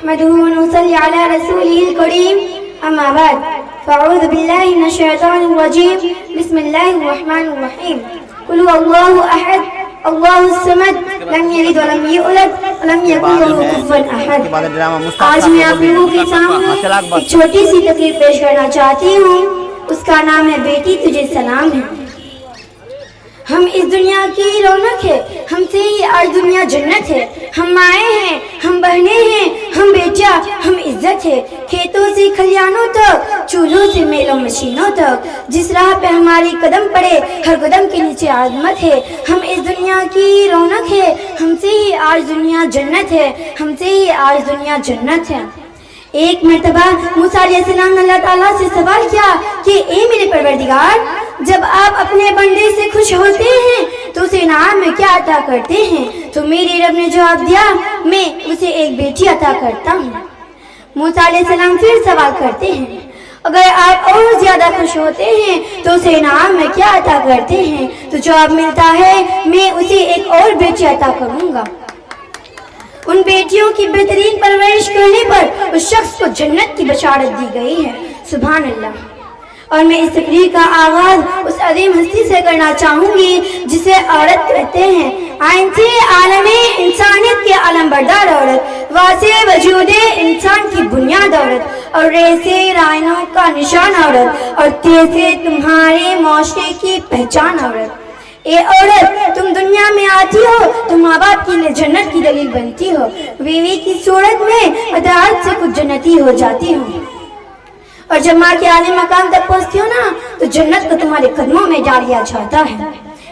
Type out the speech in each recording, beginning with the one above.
نحمده ونصلي على رسوله الكريم أما بعد فأعوذ بالله من الشيطان الرجيم بسم الله الرحمن الرحيم قل هو الله أحد الله الصمد لم يلد ولم يولد ولم يكن له كفوا أحد. آج میں آپ لوگوں کے سامنے ایک چھوٹی سی تقریر پیش کرنا چاہتی ہوں. اس کا نام ہے بیٹی تجھے سلام ہے. ہم اس دنیا کی رونق ہے, ہم سے ہی آج دنیا جنت ہے. ہم مائیں ہیں, ہم بہنیں ہیں, ہم بیٹیا, ہم عزت ہے. کھیتوں سے کھلیانوں تک, چولہوں سے میلوں مشینوں تک, جس راہ پہ ہماری قدم پڑے ہر قدم کے نیچے عظمت ہے. ہم اس دنیا کی رونق ہے, ہم سے ہی آج دنیا جنت ہے, ہم سے ہی آج دنیا جنت ہے. ایک مرتبہ موسیٰ علیہ السلام نے اللہ تعالیٰ سے سوال کیا کہ اے میرے پروردگار, جب آپ اپنے بندے سے خوش ہوتے ہیں تو اسے انعام میں کیا عطا کرتے ہیں؟ تو میرے رب نے جواب دیا, میں اسے ایک بیٹی عطا کرتا ہوں. موسیٰ علیہ السلام پھر سوال کرتے ہیں, اگر آپ اور زیادہ خوش ہوتے ہیں تو اسے انعام میں کیا عطا کرتے ہیں؟ تو جواب ملتا ہے, میں اسے ایک اور بیٹی عطا کروں گا. ان بیٹیوں کی بہترین پرورش کرنے پر اس شخص کو جنت کی بشارت دی گئی ہے. سبحان اللہ. اور میں اس تقریر کا آغاز اس عظیم ہستی سے کرنا چاہوں گی جسے عورت کہتے ہیں. آئین سے عالم انسانیت کے علم بردار عورت, واسع وجود انسان کی بنیاد عورت, اور ریسے رائنوں کا نشان عورت, اور تیسے تمہارے معاشرے کی پہچان عورت. اے عورت, تم دنیا میں آتی ہو تو ماں باپ کے لیے جنت کی دلیل بنتی ہو. بیوی کی صورت میں عدالت سے کچھ جنتی ہو جاتی ہو, اور جب ماں کے اعلی مقام تک پہنچتی ہو نا تو جنت کو تمہارے قدموں میں ڈال دیا جاتا ہے.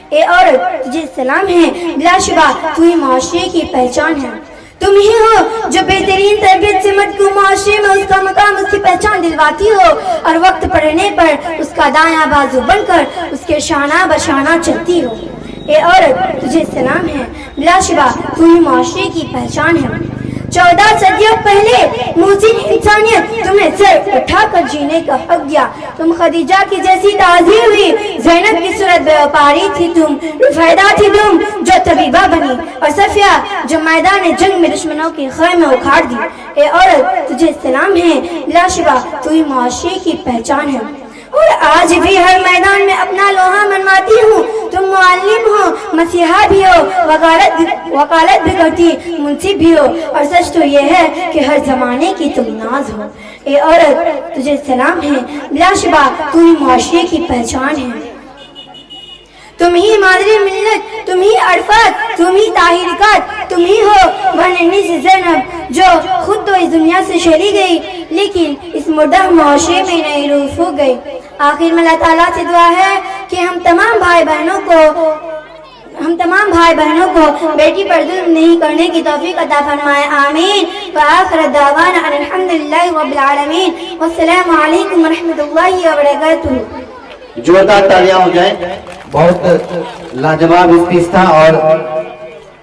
اے عورت, تجھے سلام ہے, بلا شبہ تو ہی معاشرے کی پہچان ہے. تم ہی ہو جو بہترین تربیت سے مرد کو معاشرے میں اس کا مقام, اس کی پہچان دلواتی ہو, اور وقت پڑنے پر اس کا دایاں بازو بن کر اس کے شانہ بشانہ چلتی ہو. اے عورت, تجھے سلام ہے, بلا شبہ تو ہی معاشرے کی پہچان ہے. 14 صدیوں پہلے محسن انسانیت تمہیں سر اٹھا کر جینے کا حق دیا. تم خدیجہ کی جیسی تعظیم ہوئی, زینب کی صورت بے وپاری تھی تم, رفیدہ تھی تم جو طبیبہ بنی, اور صفیہ جو میدان جنگ میں دشمنوں کی خیمے اکھاڑ دی. اے عورت, تجھے سلام ہے, بلا شبہ تو ہی معاشرے کی پہچان ہے. اور آج بھی ہر میدان میں اپنا لوہا منواتی ہوں. تم معلم ہو, مسیحا بھی ہو, وکالت بھی کرتی منصف بھی ہو, اور سچ تو یہ ہے کہ ہر زمانے کی تم ناز ہو. اے عورت, تجھے سلام ہے, بلا شبہ تو ہی معاشرے کی پہچان ہے. تم ہی مادری ملت, تم ہی عرفات, تم ہی طاہرکات, تم ہی ہو بہننی سے زینب جو خود تو اس دنیا سے چلی گئی لیکن اس مردہ معاشرے میں نئی روح ہو گئی. آخر میں اللہ تعالیٰ سے دعا ہے کہ ہم تمام بھائی بہنوں کو بیٹی پر ظلم نہیں کرنے کی توفیق عطا فرمائے. آمین. وآخر دعوانا ان الحمدللہ رب العالمین, والسلام علیکم ورحمۃ اللہ وبرکاتہ. جوردار تالیاں ہو جائیں. بہت لاجواب اسپیچ تھا, اور